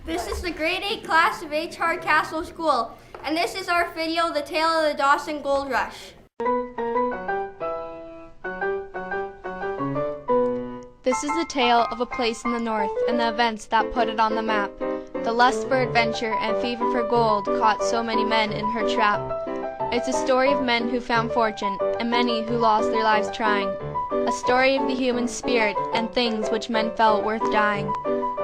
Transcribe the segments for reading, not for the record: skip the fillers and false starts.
This is the grade 8 class of Hardcastle School, and this is our video, The Tale of the Dawson Gold Rush. This is the tale of a place in the north and the events that put it on the map. The lust for adventure and fever for gold caught so many men in her trap. It's a story of men who found fortune and many who lost their lives trying. A story of the human spirit and things which men felt worth dying.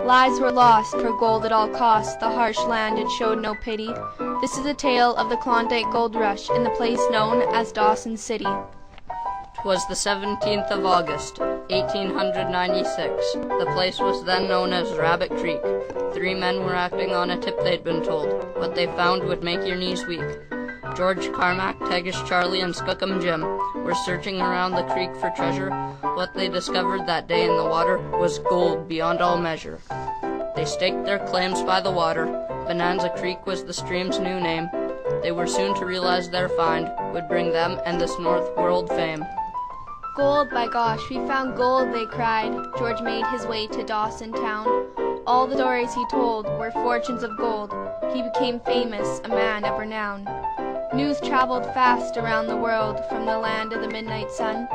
Lives were lost for gold at all costs, the harsh land it showed no pity. This is a tale of the Klondike Gold Rush in the place known as Dawson City. 'Twas the 17th of August, 1896. The place was then known as Rabbit Creek. 3 men were acting on a tip they'd been told. What they found would make your knees weak. George Carmack, Teggish Charlie, and Skookum Jim were searching around the creek for treasure. What they discovered that day in the water was gold beyond all measure. They staked their claims by the water. Bonanza Creek was the stream's new name. They were soon to realize their find would bring them and this North world fame. Gold, by gosh, we found gold, they cried. George made his way to Dawson town. All the stories he told were fortunes of gold. He became famous, a man of renown. News traveled fast around the world from the land of the midnight sun.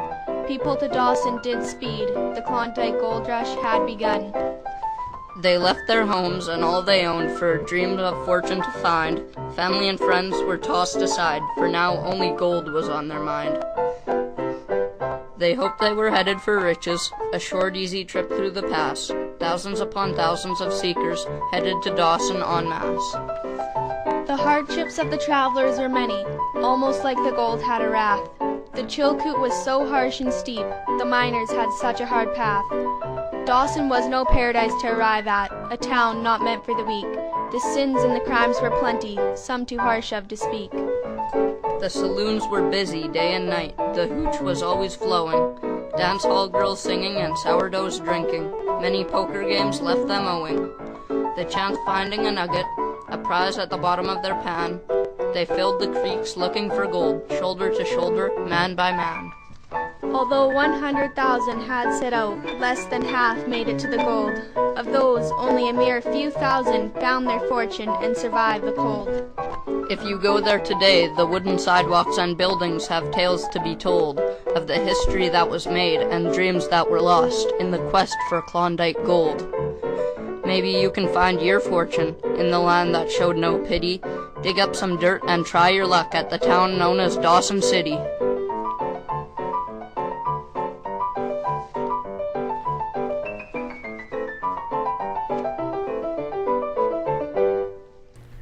People to Dawson did speed. The Klondike Gold Rush had begun. They left their homes and all they owned for dreams of fortune to find. Family and friends were tossed aside, for now only gold was on their mind. They hoped they were headed for riches, a short, easy trip through the pass. Thousands upon thousands of seekers headed to Dawson en masse. The hardships of the travelers were many, almost like the gold had a wrath. The Chilkoot was so harsh and steep, the miners had such a hard path. Dawson was no paradise to arrive at, a town not meant for the weak. The sins and the crimes were plenty, some too harsh of to speak. The saloons were busy day and night, the hooch was always flowing. Dance hall girls singing and sourdoughs drinking, many poker games left them owing. The chance finding a nugget, a prize at the bottom of their pan. They filled the creeks looking for gold, shoulder to shoulder, man by man. Although 100,000 had set out, less than half made it to the gold. Of those, only a mere few thousand found their fortune and survived the cold. If you go there today, the wooden sidewalks and buildings have tales to be told of the history that was made and dreams that were lost in the quest for Klondike gold. Maybe you can find your fortune in the land that showed no pity. Dig up some dirt and try your luck at the town known as Dawson City.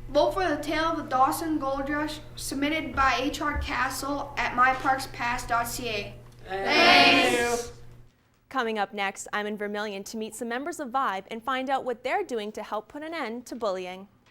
Vote for the Tale of the Dawson Gold Rush, submitted by Hardcastle at myparkspass.ca. Thanks! Coming up next, I'm in Vermilion to meet some members of Vibe and find out what they're doing to help put an end to bullying.